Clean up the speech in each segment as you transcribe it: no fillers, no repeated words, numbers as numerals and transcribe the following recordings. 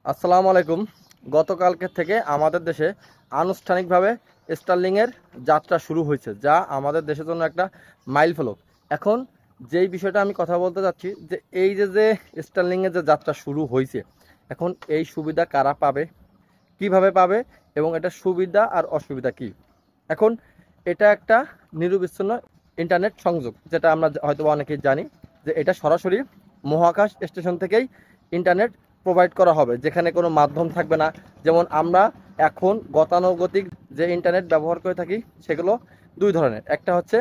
আসসালামু আলাইকুম। গতকালকে থেকে আমাদের দেশে আনুষ্ঠানিকভাবে স্টারলিংয়ের যাত্রা শুরু হয়েছে, যা আমাদের দেশের জন্য একটা মাইল ফলক। এখন যেই বিষয়টা আমি কথা বলতে যাচ্ছি, যে এই যে স্টারলিংয়ের যে যাত্রা শুরু হয়েছে, এখন এই সুবিধা কারা পাবে, কিভাবে পাবে, এবং এটা সুবিধা আর অসুবিধা কি। এখন এটা একটা নিরবিচ্ছিন্ন ইন্টারনেট সংযোগ, যেটা আমরা হয়তো অনেকেই জানি, যে এটা সরাসরি মহাকাশ স্টেশন থেকেই ইন্টারনেট প্রোভাইড করা হবে, যেখানে কোনো মাধ্যম থাকবে না। যেমন আমরা এখন গতানুগতিক যে ইন্টারনেট ব্যবহার করে থাকি, সেগুলো দুই ধরনের। একটা হচ্ছে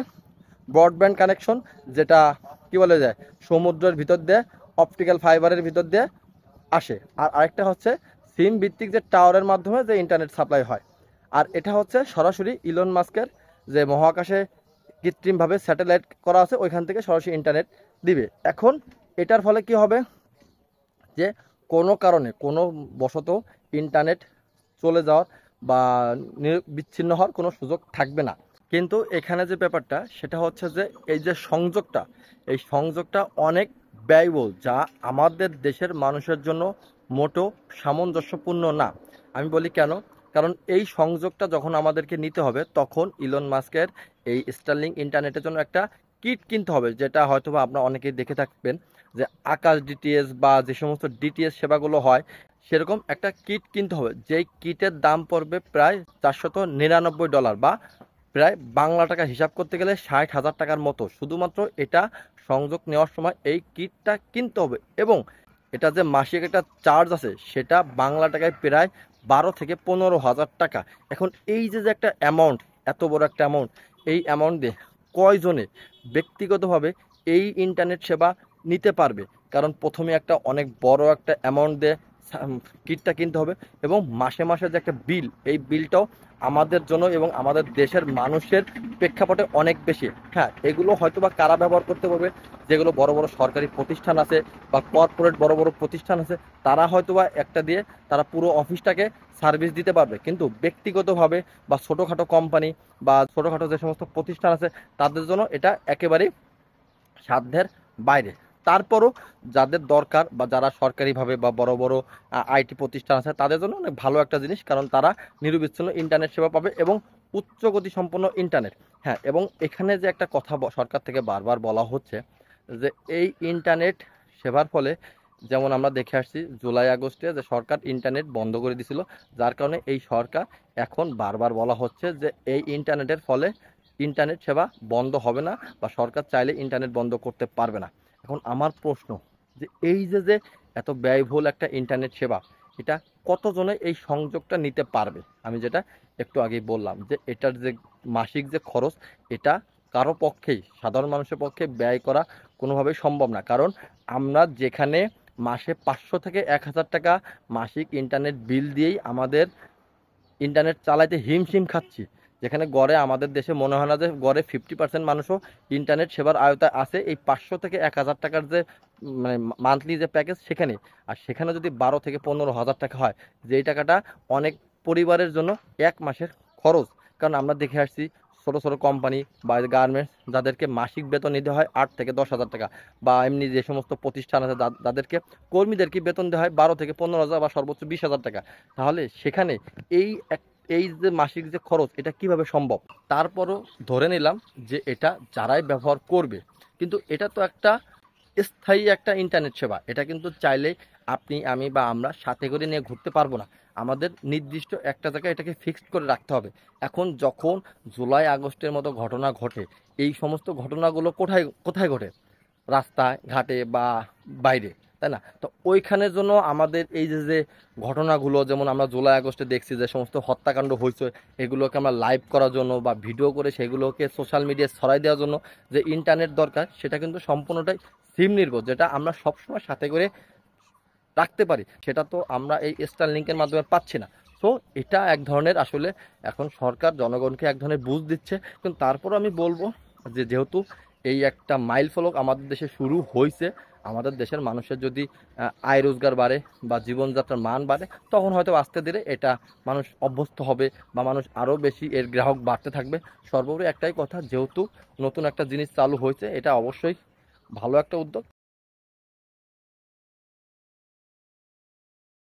ব্রডব্যান্ড কানেকশন, যেটা কি বলে যায়, সমুদ্রের ভিতর দিয়ে অপটিক্যাল ফাইবারের ভিতর দিয়ে আসে। আর আরেকটা হচ্ছে সিম ভিত্তিক, যে টাওয়ারের মাধ্যমে যে ইন্টারনেট সাপ্লাই হয়। আর এটা হচ্ছে সরাসরি ইলন মাস্কের যে মহাকাশে কৃত্রিমভাবে স্যাটেলাইট করা আছে, ওইখান থেকে সরাসরি ইন্টারনেট দিবে। এখন এটার ফলে কি হবে, যে কোনো কারণে কোনো বশত ইন্টারনেট চলে যাওয়ার বা বিচ্ছিন্ন হওয়ার কোনো সুযোগ থাকবে না। কিন্তু এখানে যে ব্যাপারটা, সেটা হচ্ছে যে এই যে সংযোগটা, এই সংযোগটা অনেক ব্যয়বহুল, যা আমাদের দেশের মানুষের জন্য মোটেও সামঞ্জস্যপূর্ণ না। আমি বলি কেন, কারণ এই সংযোগটা যখন আমাদেরকে নিতে হবে, তখন ইলন মাস্কের এই স্টারলিংক ইন্টারনেটের জন্য একটা কিট কিনতে হবে, যেটা হয়তো বা আপনারা অনেকেই দেখে থাকবেন, যে আকাশ ডিটিএস বা যে সমস্ত ডিটিএস সেবাগুলো হয়, সেরকম একটা কিট কিনতে হবে। যেই কিটের দাম পড়বে প্রায় $499, বা প্রায় বাংলা টাকা হিসাব করতে গেলে 60,000 টাকার মতো। শুধুমাত্র এটা সংযোগ নেওয়ার সময় এই কিটটা কিনতে হবে, এবং এটা যে মাসিক একটা চার্জ আছে, সেটা বাংলা টাকায় প্রায় 12 থেকে 15 হাজার টাকা। এখন এই যে একটা অ্যামাউন্ট, এত বড় একটা অ্যামাউন্ট, এই অ্যামাউন্ট দিয়ে কয়জনে ব্যক্তিগতভাবে এই ইন্টারনেট সেবা নিতে পারবে? কারণ প্রথমে একটা অনেক বড় একটা অ্যামাউন্ট দিয়ে কিটটা কিনতে হবে, এবং মাসে মাসে যে একটা বিল, এই বিলটাও আমাদের জন্য এবং আমাদের দেশের মানুষের প্রেক্ষাপটে অনেক বেশি। হ্যাঁ, এগুলো হয়তো বা কারা ব্যবহার করতে পারবে, যেগুলো বড় বড় সরকারি প্রতিষ্ঠান আছে বা কর্পোরেট বড় বড় প্রতিষ্ঠান আছে, তারা হয়তো বা একটা দিয়ে তারা পুরো অফিসটাকে সার্ভিস দিতে পারবে। কিন্তু ব্যক্তিগতভাবে বা ছোটোখাটো কোম্পানি বা ছোটোখাটো যে সমস্ত প্রতিষ্ঠান আছে, তাদের জন্য এটা একেবারেই সাধ্যের বাইরে। তারপরও যাদের দরকার, বা যারা সরকারিভাবে বা বড় বড় আইটি প্রতিষ্ঠান আছে, তাদের জন্য অনেক ভালো একটা জিনিস, কারণ তারা নিরবিচ্ছিন্ন ইন্টারনেট সেবা পাবে এবং উচ্চ গতি সম্পন্ন ইন্টারনেট। হ্যাঁ, এবং এখানে যে একটা কথা সরকার থেকে বারবার বলা হচ্ছে, যে এই ইন্টারনেট সেবার ফলে, যেমন আমরা দেখে আসছি জুলাই আগস্টে যে সরকার ইন্টারনেট বন্ধ করে দিয়েছিল, যার কারণে এই সরকার এখন বারবার বলা হচ্ছে যে এই ইন্টারনেটের ফলে ইন্টারনেট সেবা বন্ধ হবে না, বা সরকার চাইলে ইন্টারনেট বন্ধ করতে পারবে না। এখন আমার প্রশ্ন, যে এই যে এত ব্যয়বহুল একটা ইন্টারনেট সেবা, এটা কতজনে এই সংযোগটা নিতে পারবে? আমি যেটা একটু আগেই বললাম, যে এটার যে মাসিক যে খরচ, এটা কারো পক্ষেই, সাধারণ মানুষের পক্ষে ব্যয় করা কোনোভাবেই সম্ভব না। কারণ আমরা যেখানে মাসে 500 থেকে 1000 টাকা মাসিক ইন্টারনেট বিল দিয়েই আমাদের ইন্টারনেট চালাইতে হিমশিম খাচ্ছি, যেখানে গড়ে আমাদের দেশে মনে হয় না যে গড়ে 50% মানুষও ইন্টারনেট সেবার আওতায় আছে এই 500 থেকে 1000 টাকার যে মানে মান্থলি যে প্যাকেজ, সেখানে। আর সেখানে যদি 12 থেকে 15 হাজার টাকা হয়, যেই টাকাটা অনেক পরিবারের জন্য এক মাসের খরচ। কারণ আমরা দেখে আসছি ছোটো ছোটো কোম্পানি বা গার্মেন্টস, যাদেরকে মাসিক বেতন নিতে হয় 8 থেকে 10 হাজার টাকা, বা এমনি যে সমস্ত প্রতিষ্ঠান আছে যাদেরকে কর্মীদেরকে বেতন দেওয়া হয় 12 থেকে 15 হাজার বা সর্বোচ্চ 20 হাজার টাকা। তাহলে সেখানে এই এই যে মাসিক যে খরচ, এটা কিভাবে সম্ভব? তারপরও ধরে নিলাম যে এটা যারাই ব্যবহার করবে, কিন্তু এটা তো একটা স্থায়ী একটা ইন্টারনেট সেবা। এটা কিন্তু চাইলে আপনি, আমি বা আমরা সাথে করে নিয়ে ঘুরতে পারবো না। আমাদের নির্দিষ্ট একটা জায়গায় এটাকে ফিক্সড করে রাখতে হবে। এখন যখন জুলাই আগস্টের মতো ঘটনা ঘটে, এই সমস্ত ঘটনাগুলো কোথায় কোথায় ঘটে? রাস্তায় ঘাটে বা বাইরে, তাই না? তো ওইখানের জন্য আমাদের এই যে ঘটনাগুলো, যেমন আমরা জুলাই আগস্টে দেখছি যে সমস্ত হত্যাকাণ্ড হয়েছে, এগুলোকে আমরা লাইভ করার জন্য বা ভিডিও করে সেগুলোকে সোশ্যাল মিডিয়ায় ছড়াই দেওয়ার জন্য যে ইন্টারনেট দরকার, সেটা কিন্তু সম্পূর্ণটাই সিম নির্ভর, যেটা আমরা সবসময় সাথে করে রাখতে পারি। সেটা তো আমরা এই স্টারলিংকের মাধ্যমে পাচ্ছি না। সো এটা এক ধরনের আসলে এখন সরকার জনগণকে এক ধরনের বুঝ দিচ্ছে। কিন্তু তারপর আমি বলবো, যে যেহেতু এই একটা মাইল ফলক আমাদের দেশে শুরু হয়েছে, আমাদের দেশের মানুষের যদি আয় রোজগার বাড়ে বা জীবনযাত্রার মান বাড়ে, তখন হয়তো আস্তে ধীরে এটা মানুষ অভ্যস্ত হবে, বা মানুষ আরও বেশি এর গ্রাহক বাড়তে থাকবে। সর্বোপরি একটাই কথা, যেহেতু নতুন একটা জিনিস চালু হয়েছে, এটা অবশ্যই ভালো একটা উদ্যোগ।